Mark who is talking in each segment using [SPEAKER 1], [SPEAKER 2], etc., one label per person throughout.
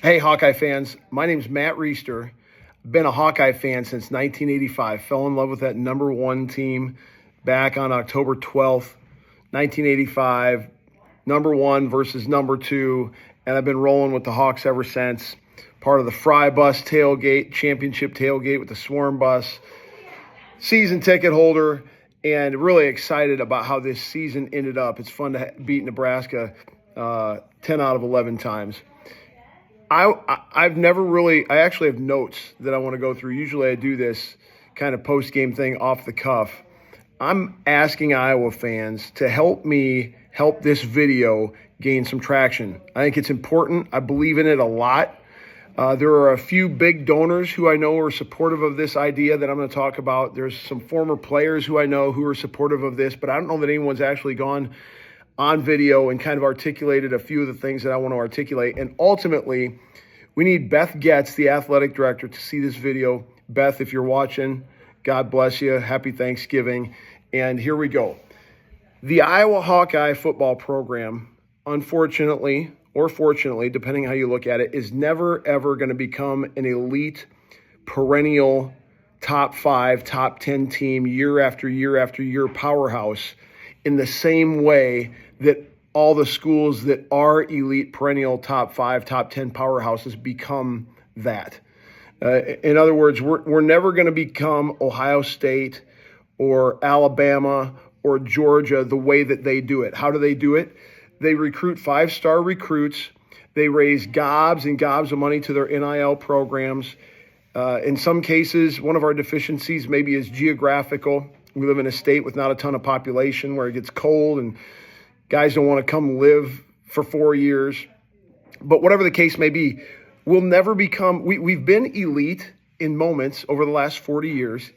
[SPEAKER 1] Hey, Hawkeye fans. My name's Matt Reister. Been a Hawkeye fan since 1985. Fell in love with that number one team back on October 12th, 1985. Number one versus number two. And I've been rolling with the Hawks ever since. Part of the Fry Bus tailgate, championship tailgate with the Swarm Bus. Season ticket holder. And really excited about how this season ended up. It's fun to beat Nebraska 10 out of 11 times. I've never really, I actually have notes that I want to go through. Usually I do this kind of post-game thing off the cuff. I'm asking Iowa fans to help me help this video gain some traction. I think it's important. I believe in it a lot. There are a few big donors who I know are supportive of this idea that I'm going to talk about. There's some former players who I know who are supportive of this, but I don't know that anyone's actually gone on video and kind of articulated a few of the things that I want to articulate. And ultimately, we need Beth Getz, the athletic director, to see this video. Beth, if you're watching, God bless you. Happy Thanksgiving. And here we go. The Iowa Hawkeye football program, unfortunately, or fortunately, depending how you look at it, is never, ever going to become an elite, perennial, top 5, top 10 team, year after year after year powerhouse in the same way that all the schools that are elite, perennial, top 5, top 10 powerhouses become that. In other words, we're never going to become Ohio State or Alabama or Georgia the way that they do it. How do they do it? They recruit 5-star recruits. They raise gobs and gobs of money to their NIL programs. In some cases, one of our deficiencies maybe is geographical. We live in a state with not a ton of population where it gets cold and guys don't want to come live for 4 years. But whatever the case may be, we'll never become, we've been elite in moments over the last 40 years,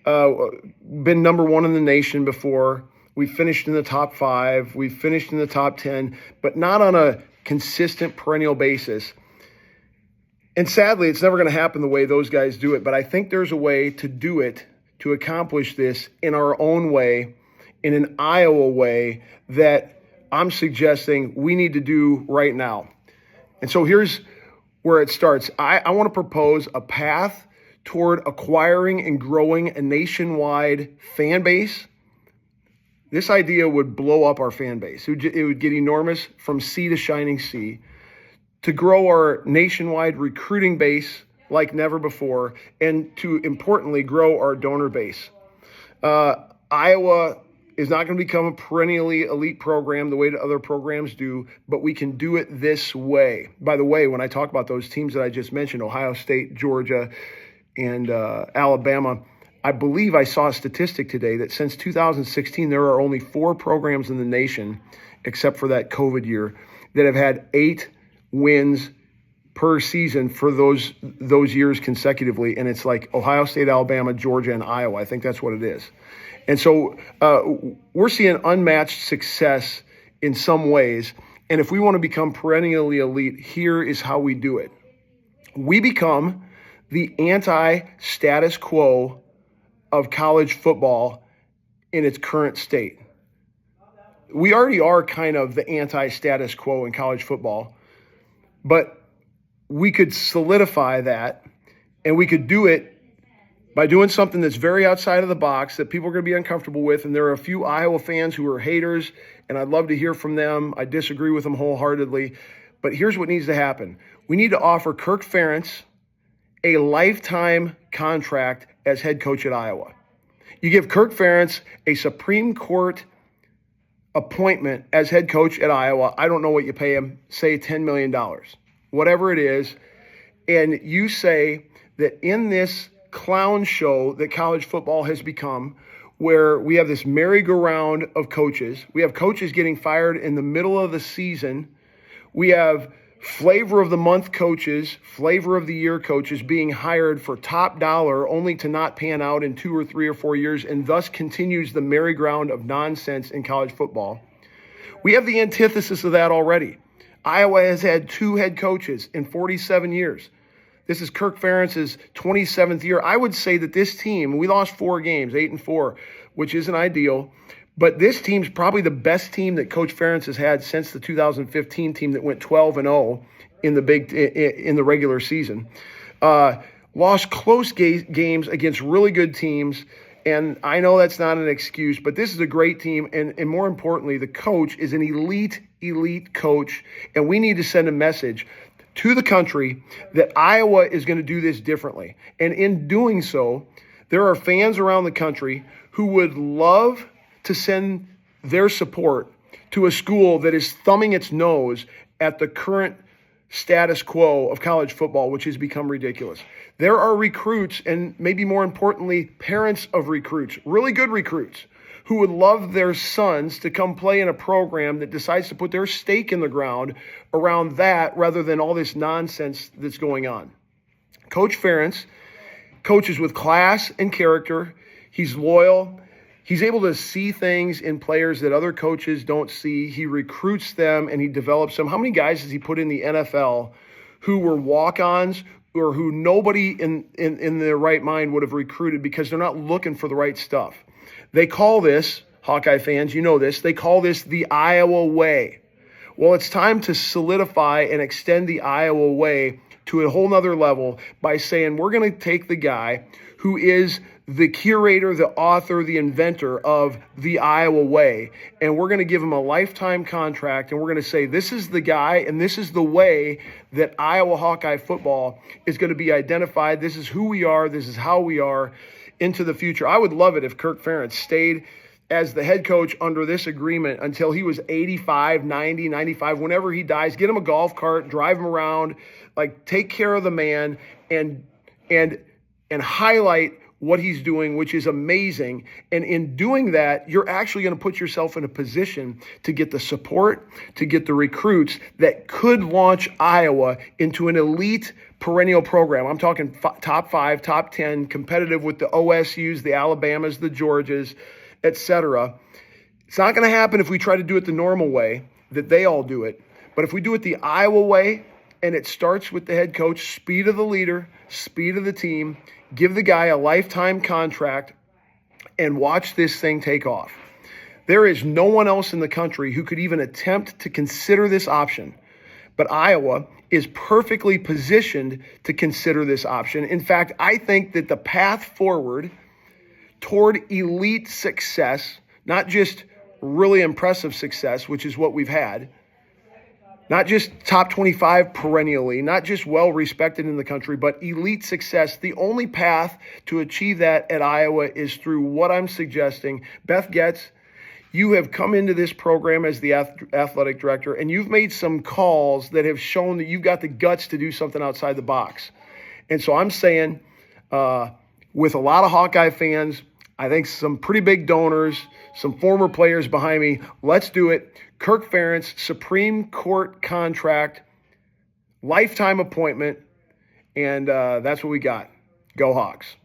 [SPEAKER 1] been number one in the nation before. We've finished in the top 5. We've finished in the top 10, but not on a consistent perennial basis. And sadly, it's never going to happen the way those guys do it. But I think there's a way to do it, to accomplish this in our own way, in an Iowa way that I'm suggesting we need to do right now. And so here's where it starts. I want to propose a path toward acquiring and growing a nationwide fan base. This idea would blow up our fan base. It would get enormous from sea to shining sea. To grow our nationwide recruiting base like never before, and to importantly grow our donor base. Iowa is not going to become a perennially elite program the way that other programs do, but we can do it this way. By the way, when I talk about those teams that I just mentioned, Ohio State, Georgia, and Alabama, I believe I saw a statistic today that since 2016, there are only 4 programs in the nation, except for that COVID year, that have had 8 wins per season for those years consecutively. And it's like Ohio State, Alabama, Georgia, and Iowa. I think that's what it is. And so we're seeing unmatched success in some ways. And if we want to become perennially elite, here is how we do it. We become the anti-status quo of college football in its current state. We already are kind of the anti-status quo in college football, but we could solidify that, and we could do it by doing something that's very outside of the box that people are going to be uncomfortable with. And there are a few Iowa fans who are haters, and I'd love to hear from them. I disagree with them wholeheartedly. But here's what needs to happen. We need to offer Kirk Ferentz a lifetime contract as head coach at Iowa. You give Kirk Ferentz a Supreme Court appointment as head coach at Iowa. I don't know what you pay him, say $10 million, whatever it is. And you say that in this clown show that college football has become, where we have this merry-go-round of coaches, we have coaches getting fired in the middle of the season, we have flavor of the month coaches, flavor of the year coaches being hired for top dollar only to not pan out in 2 or 3 or 4 years, and thus continues the merry-go-round of nonsense in college football. We have the antithesis of that already. Iowa has had 2 head coaches in 47 years. This is Kirk Ferentz's 27th year. I would say that this team, we lost 4 games, 8-4, which isn't ideal, But this team's probably the best team that Coach Ferentz has had since the 2015 team that went 12-0 in the regular season. Lost close games against really good teams, and I know that's not an excuse, but this is a great team, and more importantly, the coach is an elite coach, and we need to send a message to the country that Iowa is going to do this differently. And in doing so, there are fans around the country who would love to send their support to a school that is thumbing its nose at the current status quo of college football, which has become ridiculous. There are recruits, and maybe more importantly, parents of recruits, really good recruits, who would love their sons to come play in a program that decides to put their stake in the ground around that rather than all this nonsense that's going on. Coach Ferentz coaches with class and character. He's loyal. He's able to see things in players that other coaches don't see. He recruits them and he develops them. How many guys has he put in the NFL who were walk-ons or who nobody in their right mind would have recruited because they're not looking for the right stuff? They call this, Hawkeye fans, you know this, they call this the Iowa way. Well, it's time to solidify and extend the Iowa way to a whole nother level by saying we're going to take the guy who is the curator, the author, the inventor of the Iowa way, and we're going to give him a lifetime contract, and we're going to say this is the guy and this is the way that Iowa Hawkeye football is going to be identified. This is who we are. This is how we are into the future. I would love it if Kirk Ferentz stayed as the head coach under this agreement until he was 85, 90, 95, whenever he dies. Get him a golf cart, drive him around, like take care of the man and highlight what he's doing, which is amazing. And in doing that, you're actually going to put yourself in a position to get the support, to get the recruits that could launch Iowa into an elite perennial program. I'm talking top 5, top 10, competitive with the OSUs, the Alabamas, the Georgias, etc. It's not going to happen if we try to do it the normal way that they all do it. But if we do it the Iowa way, and it starts with the head coach, speed of the leader, speed of the team, give the guy a lifetime contract, and watch this thing take off. There is no one else in the country who could even attempt to consider this option. But Iowa is perfectly positioned to consider this option. In fact, I think that the path forward toward elite success, not just really impressive success, which is what we've had, not just top 25 perennially, not just well-respected in the country, but elite success. The only path to achieve that at Iowa is through what I'm suggesting. Beth Getz, you have come into this program as the athletic director, and you've made some calls that have shown that you've got the guts to do something outside the box. And so I'm saying, with a lot of Hawkeye fans, I think some pretty big donors, some former players behind me, let's do it. Kirk Ferentz, Supreme Court contract, lifetime appointment, and that's what we got. Go Hawks.